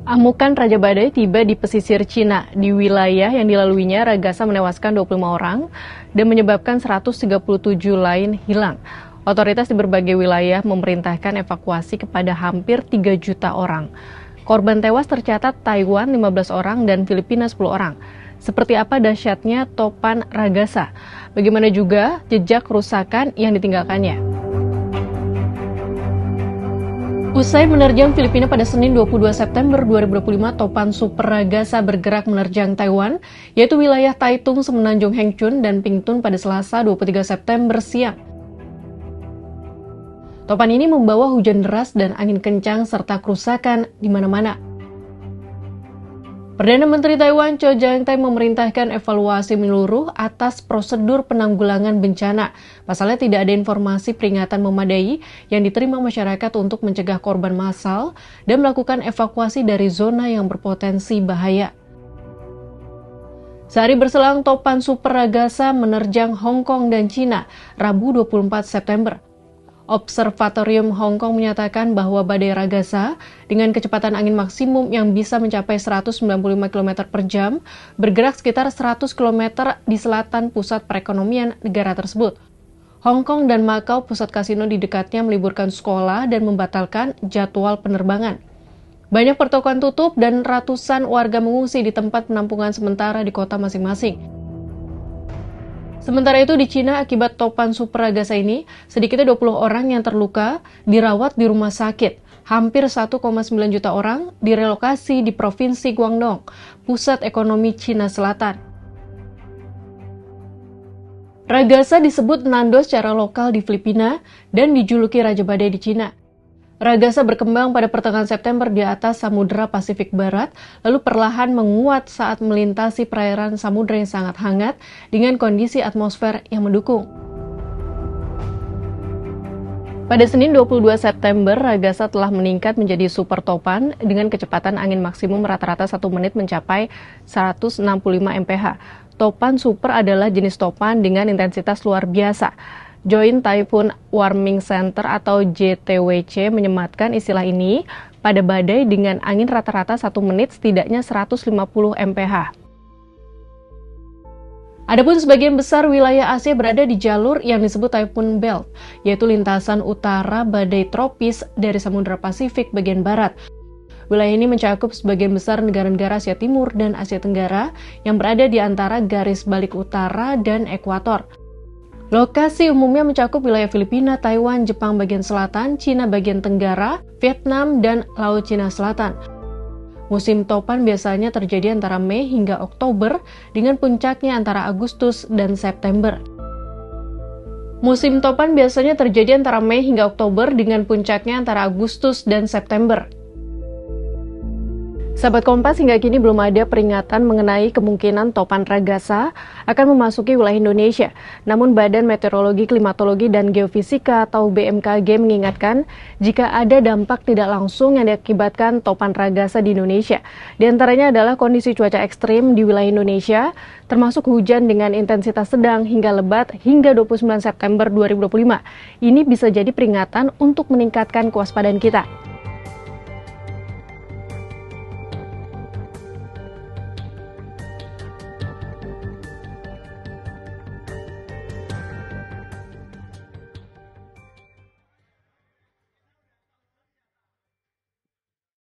Amukan Raja Badai tiba di pesisir Cina. Di wilayah yang dilaluinya, Ragasa menewaskan 25 orang dan menyebabkan 137 lain hilang. Otoritas di berbagai wilayah memerintahkan evakuasi kepada hampir 3 juta orang. Korban tewas tercatat Taiwan 15 orang dan Filipina 10 orang. Seperti apa dahsyatnya topan Ragasa? Bagaimana juga jejak kerusakan yang ditinggalkannya? Usai menerjang Filipina pada Senin 22 September 2025, topan super Ragasa bergerak menerjang Taiwan, yaitu wilayah Taitung, Semenanjung Hengchun, dan Pingtun pada Selasa 23 September siang. Topan ini membawa hujan deras dan angin kencang serta kerusakan di mana-mana. Perdana Menteri Taiwan Cho Jang-tai memerintahkan evaluasi menyeluruh atas prosedur penanggulangan bencana. Pasalnya tidak ada informasi peringatan memadai yang diterima masyarakat untuk mencegah korban massal dan melakukan evakuasi dari zona yang berpotensi bahaya. Sehari berselang, topan super Ragasa menerjang Hong Kong dan Cina, Rabu 24 September. Observatorium Hong Kong menyatakan bahwa badai Ragasa dengan kecepatan angin maksimum yang bisa mencapai 195 km per jam bergerak sekitar 100 km di selatan pusat perekonomian negara tersebut. Hong Kong dan Makau, pusat kasino di dekatnya, meliburkan sekolah dan membatalkan jadwal penerbangan. Banyak pertokoan tutup dan ratusan warga mengungsi di tempat penampungan sementara di kota masing-masing. Sementara itu di Cina, akibat topan super Ragasa ini, sedikitnya 20 orang yang terluka dirawat di rumah sakit. Hampir 1,9 juta orang direlokasi di Provinsi Guangdong, pusat ekonomi Cina Selatan. Ragasa disebut Nando secara lokal di Filipina dan dijuluki Raja Badai di Cina. Ragasa berkembang pada pertengahan September di atas Samudra Pasifik Barat, lalu perlahan menguat saat melintasi perairan samudra yang sangat hangat dengan kondisi atmosfer yang mendukung. Pada Senin 22 September, Ragasa telah meningkat menjadi super topan dengan kecepatan angin maksimum rata-rata 1 menit mencapai 165 mph. Topan super adalah jenis topan dengan intensitas luar biasa. Joint Typhoon Warming Center atau JTWC menyematkan istilah ini pada badai dengan angin rata-rata 1 menit setidaknya 150 mph. Adapun sebagian besar wilayah Asia berada di jalur yang disebut Typhoon Belt, yaitu lintasan utara badai tropis dari Samudra Pasifik bagian barat. Wilayah ini mencakup sebagian besar negara-negara Asia Timur dan Asia Tenggara yang berada di antara garis balik utara dan ekuator. Lokasi umumnya mencakup wilayah Filipina, Taiwan, Jepang bagian selatan, Cina bagian tenggara, Vietnam, dan Laut Cina Selatan. Musim topan biasanya terjadi antara Mei hingga Oktober, dengan puncaknya antara Agustus dan September. Musim topan biasanya terjadi antara Mei hingga Oktober, dengan puncaknya antara Agustus dan September. Sahabat Kompas, hingga kini belum ada peringatan mengenai kemungkinan topan Ragasa akan memasuki wilayah Indonesia. Namun Badan Meteorologi, Klimatologi, dan Geofisika atau BMKG mengingatkan jika ada dampak tidak langsung yang diakibatkan topan Ragasa di Indonesia. Di antaranya adalah kondisi cuaca ekstrim di wilayah Indonesia, termasuk hujan dengan intensitas sedang hingga lebat hingga 29 September 2025. Ini bisa jadi peringatan untuk meningkatkan kewaspadaan kita.